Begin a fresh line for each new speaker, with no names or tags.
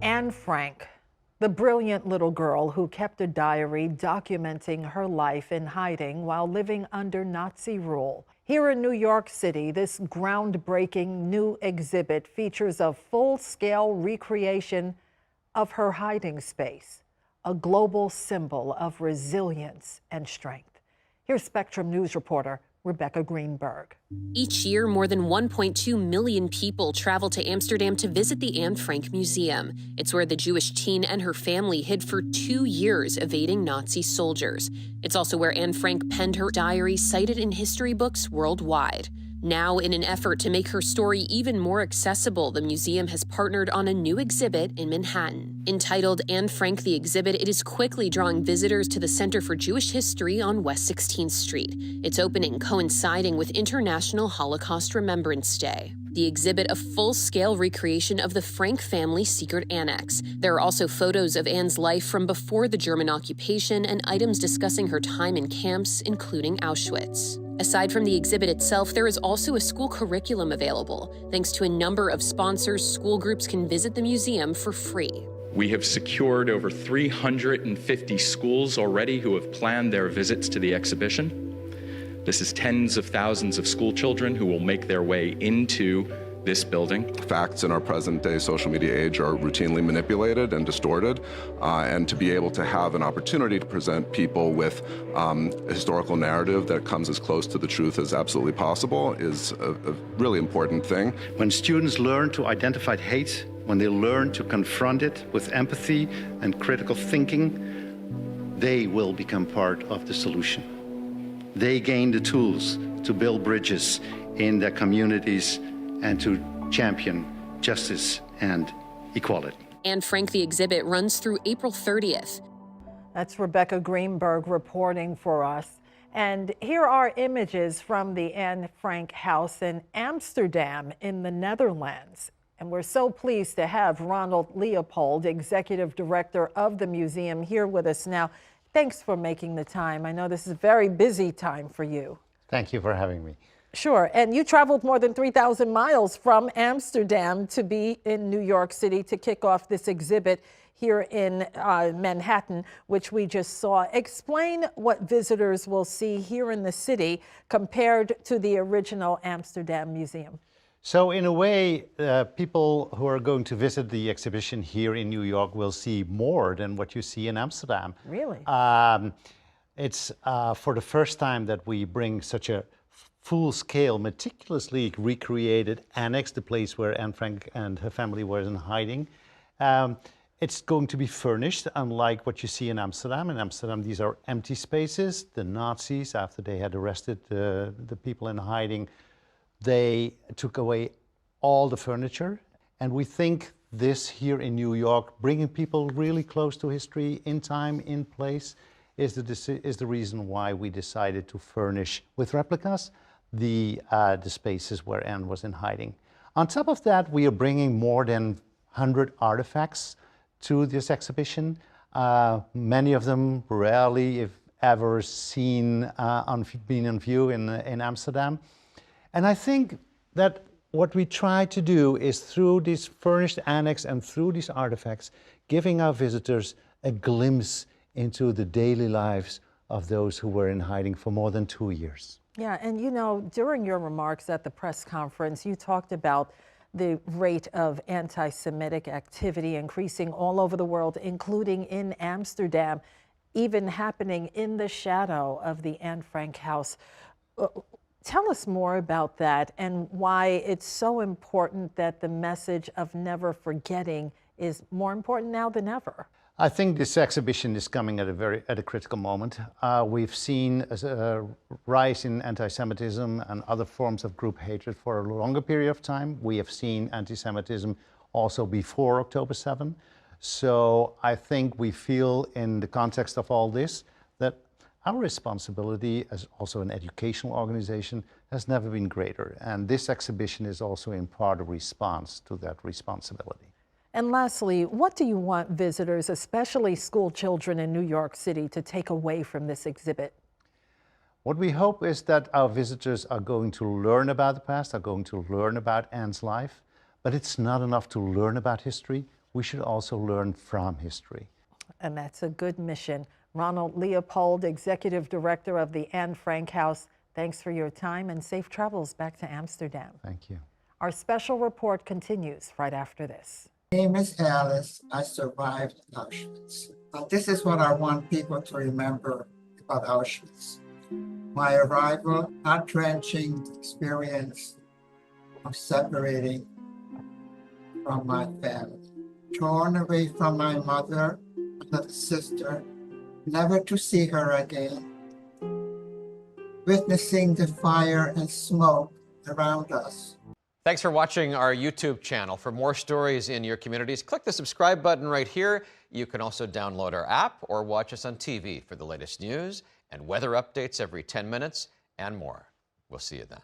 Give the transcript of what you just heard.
Anne Frank, the brilliant little girl who kept a diary documenting her life in hiding while living under Nazi rule. Here in New York City, this groundbreaking new exhibit features a full-scale recreation of her hiding space, a global symbol of resilience and strength. Here's Spectrum News reporter Rebecca Greenberg.
Each year, more than 1.2 million people travel to Amsterdam to visit the Anne Frank Museum. It's where the Jewish teen and her family hid for 2 years, evading Nazi soldiers. It's also where Anne Frank penned her diary, cited in history books worldwide. Now, in an effort to make her story even more accessible, the museum has partnered on a new exhibit in Manhattan. Entitled Anne Frank the Exhibit, it is quickly drawing visitors to the Center for Jewish History on West 16th Street. Its opening coinciding with International Holocaust Remembrance Day. The exhibit, a full-scale recreation of the Frank family secret annex. There are also photos of Anne's life from before the German occupation and items discussing her time in camps, including Auschwitz. Aside from the exhibit itself, there is also a school curriculum available. Thanks to a number of sponsors, school groups can visit the museum for free.
We have secured over 350 schools already who have planned their visits to the exhibition. This is tens of thousands of school children who will make their way into this building.
Facts in our present-day social media age are routinely manipulated and distorted, and to be able to have an opportunity to present people with a historical narrative that comes as close to the truth as absolutely possible is a really important thing.
When students learn to identify hate, when they learn to confront it with empathy and critical thinking, they will become part of the solution. They gain the tools to build bridges in their communities and to champion justice and equality.
Anne Frank the exhibit runs through April 30th.
That's Rebecca Greenberg reporting for us. And here are images from the Anne Frank house in Amsterdam in the Netherlands. And we're so pleased to have Ronald Leopold, executive director of the museum, here with us now. Thanks for making the time. I know this is a very busy time for you.
Thank you for having me.
Sure, and you traveled more than 3,000 miles from Amsterdam to be in New York City to kick off this exhibit here in Manhattan, which we just saw. Explain what visitors will see here in the city compared to the original Amsterdam Museum.
So in a way, people who are going to visit the exhibition here in New York will see more than what you see in Amsterdam.
Really?
It's for the first time that we bring such a full-scale, meticulously recreated annex, the place where Anne Frank and her family were in hiding. It's going to be furnished, unlike what you see in Amsterdam. In Amsterdam, these are empty spaces. The Nazis, after they had arrested the people in hiding, they took away all the furniture. And we think this here in New York, bringing people really close to history, in time, in place, is the reason why we decided to furnish with replicas the spaces where Anne was in hiding. On top of that, we are bringing more than 100 artifacts to this exhibition. Many of them rarely, if ever, been on view in Amsterdam. And I think that what we try to do is, through this furnished annex and through these artifacts, giving our visitors a glimpse into the daily lives of those who were in hiding for more than 2 years.
Yeah, and you know, during your remarks at the press conference, you talked about the rate of anti-Semitic activity increasing all over the world, including in Amsterdam, even happening in the shadow of the Anne Frank house. Tell us more about that and why it's so important that the message of never forgetting is more important now than ever.
I think this exhibition is coming at a critical moment. We've seen a rise in anti-Semitism and other forms of group hatred for a longer period of time. We have seen anti-Semitism also before October 7. So I think we feel, in the context of all this, that our responsibility as also an educational organization has never been greater. And this exhibition is also in part a response to that responsibility.
And lastly, what do you want visitors, especially school children in New York City, to take away from this exhibit?
What we hope is that our visitors are going to learn about the past, are going to learn about Anne's life, but it's not enough to learn about history. we should also learn from history.
And that's a good mission. Ronald Leopold, Executive Director of the Anne Frank House, thanks for your time and safe travels back to Amsterdam.
Thank you.
Our special report continues right after this.
My name is Alice. I survived Auschwitz. This is what I want people to remember about Auschwitz. My arrival, heart-wrenching experience of separating from my family, torn away from my mother, another sister, never to see her again, witnessing the fire and smoke around us.
Thanks for watching our YouTube channel. For more stories in your communities, click the subscribe button right here. You can also download our app or watch us on TV for the latest news and weather updates every 10 minutes and more. We'll see you then.